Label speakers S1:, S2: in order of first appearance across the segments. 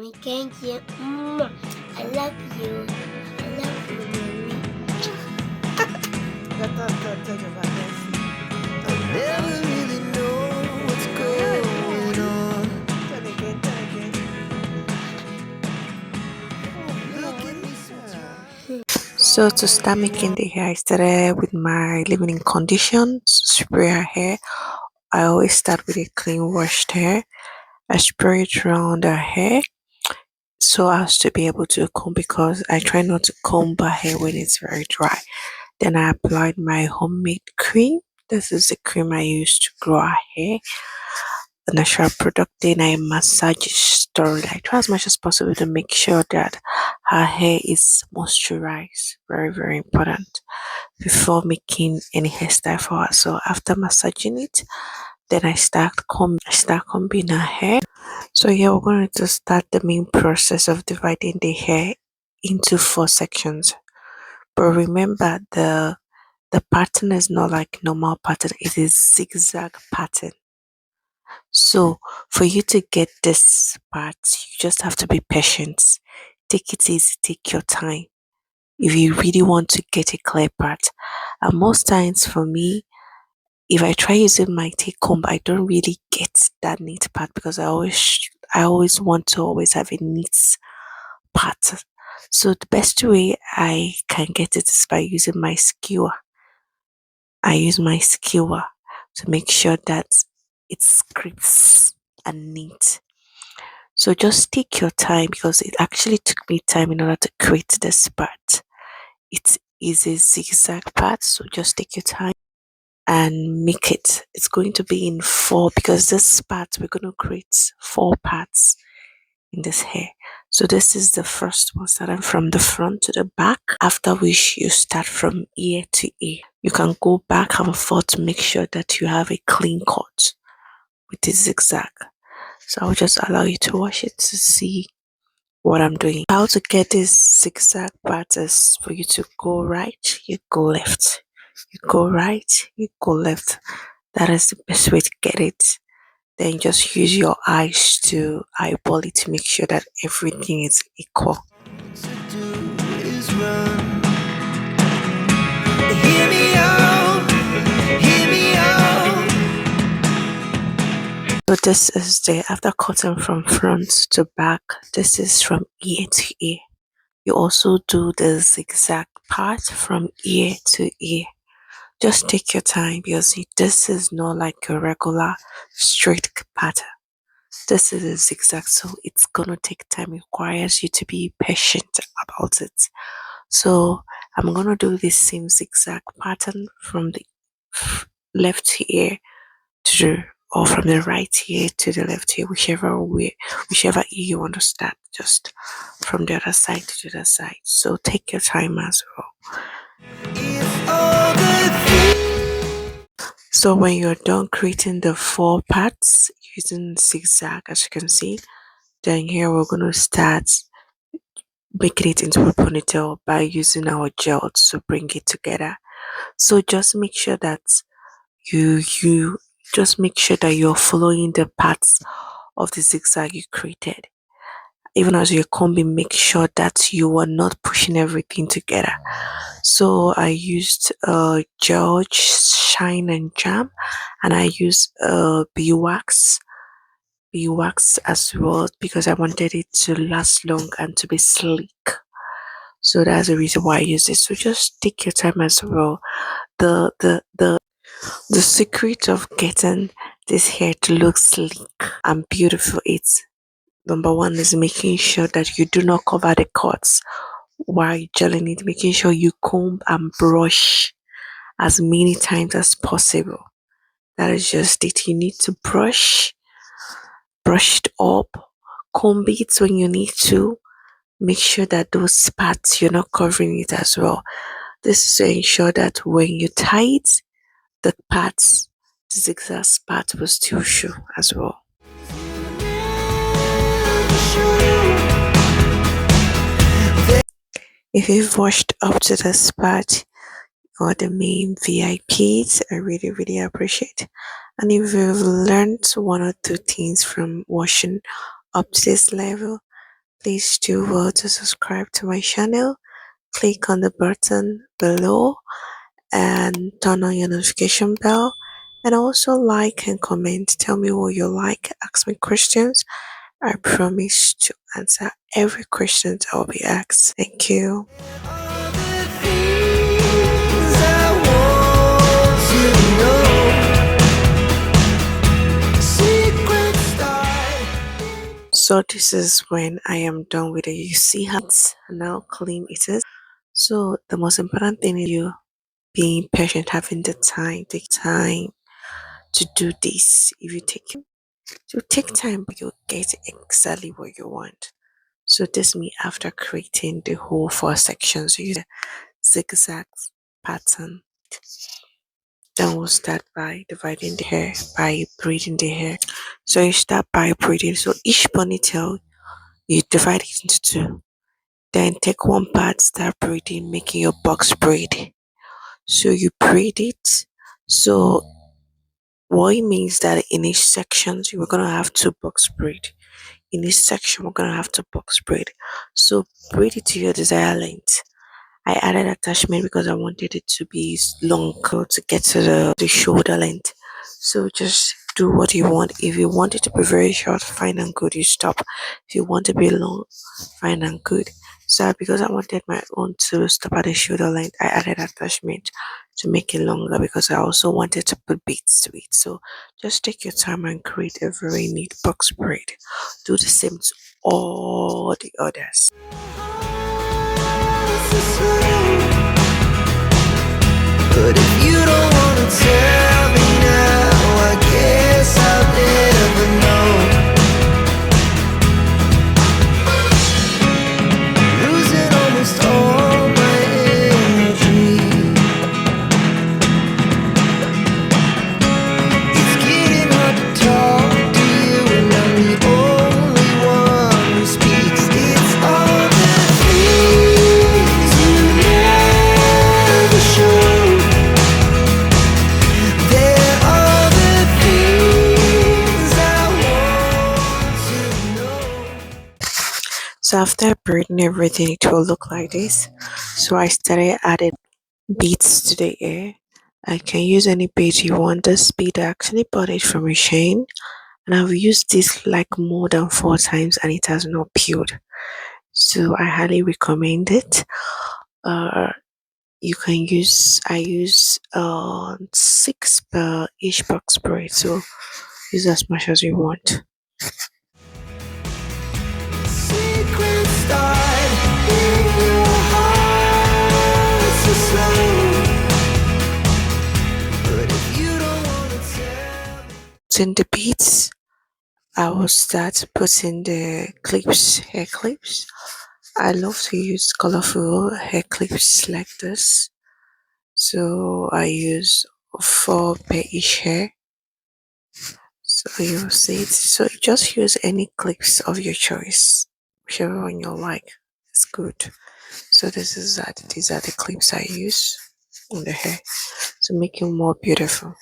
S1: Mommy, thank you. I love you. I love you, Mommy.
S2: I never really know what's going on. Turn again, turn again. Look at me sometimes. So to start making the hair, I started with my leave-in condition to spray her hair. I always start with a clean washed hair. I spray it around her hair so as to be able to comb, because I try not to comb her hair when it's very dry. Then I applied my homemade cream. This is the cream I use to grow her hair. The natural product. Then I massage it thoroughly. I try as much as possible to make sure that her hair is moisturized. Very, very important before making any hairstyle for her. So after massaging it, then I start combing her hair. So here we're going to start the main process of dividing the hair into 4 sections. But remember, the pattern is not like normal pattern, it is zigzag pattern. So for you to get this part, you just have to be patient. Take it easy, take your time if you really want to get a clear part. And most times for me, if I try using my take comb, I don't really get that neat part, because I always want to always have a neat part. So the best way I can get it is by using my skewer. I use my skewer to make sure that it's crisp and neat. So just take your time, because it actually took me time in order to create this part. It is a zigzag part, so just take your time and make it. It's going to be in 4, because this part we're going to create 4 parts in this hair. So this is the first one, starting from the front to the back, after which you start from ear to ear. You can go back and forth to make sure that you have a clean cut with the zigzag. So I'll just allow you to watch it to see what I'm doing. How to get this zigzag part is for you to go right, you go left. You go right, you go left. That is the best way to get it. Then just use your eyes to eyeball it to make sure that everything is equal. Hear me out, hear me out. So this is the after cutting from front to back. This is from ear to ear. You also do the zigzag part from ear to ear. Just take your time, because this is not like a regular straight pattern. This is a zigzag, so it's gonna take time. It requires you to be patient about it. So I'm gonna do this same zigzag pattern from the left ear to the, or from the right ear to the left ear, whichever ear you want to start, just from the other side to the other side. So take your time as well. So when you're done creating the 4 parts using zigzag, as you can see, then here we're going to start making it into a ponytail by using our gel to bring it together. So just make sure that you just make sure that you're following the paths of the zigzag you created. Even as you're combing, make sure that you are not pushing everything together. So I used gel, shine and jam, and I used beeswax as well, because I wanted it to last long and to be sleek. So that's the reason why I use it. So just take your time as well. The secret of getting this hair to look sleek and beautiful, it's number one is making sure that you do not cover the cuts while gelling it, making sure you comb and brush as many times as possible. That is just it. You need to brush it up, comb it when you need to. Make sure that those parts you're not covering it as well. This is to ensure that when you tie it, the parts, the zigzag part will still show as well. If you've watched up to this part, you're the main VIPs. I really, really appreciate. And if you've learned 1 or 2 things from watching up to this level, Please do well to subscribe to my channel. Click on the button below and turn on your notification bell. And also like and comment. Tell me what you like. Ask me questions. I promise to answer every question that will be asked. Thank you. So this is when I am done with it. You see how it's now clean it is. So the most important thing is you being patient, having the time, take time to do this. If you take time, but you'll get exactly what you want. So this me after creating the whole four sections. So use a zigzag pattern. Then we'll start by dividing the hair, by braiding the hair. So you start by braiding. So each ponytail you divide it into two. Then take one part, start braiding, making your box braid. So you braid it. So what it means that in each section we're gonna have two box braid. In each section we're gonna have two box braid. So braid it to your desired length. I added attachment because I wanted it to be long to get to the shoulder length. So just do what you want. If you want it to be very short, fine and good, you stop. If you want to be long, fine and good. So because I wanted my own to stop at the shoulder length, I added attachment to make it longer because I also wanted to put beads to it. So just take your time and create a very neat box braid. Do the same to all the others. But if you don't wanna tell me now, I guess I'll never know. Losing almost all my energy. It's getting hard to talk to you, and I'm the only one who speaks. It's all the things you never show. So after braiding everything, it will look like this. So I started adding beads to the hair. I can use any bead you want. This bead I actually bought it from a shein, and I've used this like more than 4 times, and it has not peeled. So I highly recommend it. Uh, you can use I use 6 per each box braid. So use as much as you want. Secret start in your heart so slow. But if you don't wanna tell me. In the beads, I will start putting the clips, hair clips. I love to use colorful hair clips like this. So I use 4 per each hair. So you'll see it. So just use any clips of your choice, whichever one you like. It's good. So these are the clips I use on the hair to make it more beautiful.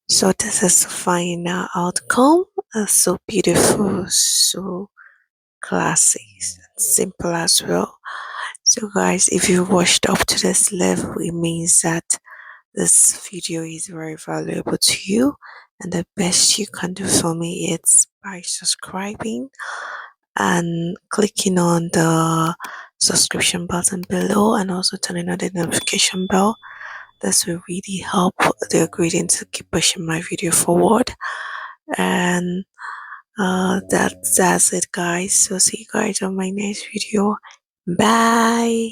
S2: So this is the final outcome. So beautiful, so classy, simple as well. So guys, if you watched up to this level, it means that this video is very valuable to you, and the best you can do for me is by subscribing and clicking on the subscription button below and also turning on the notification bell. This will really help the algorithm to keep pushing my video forward. And that's it, guys. So see you guys on my next video. Bye.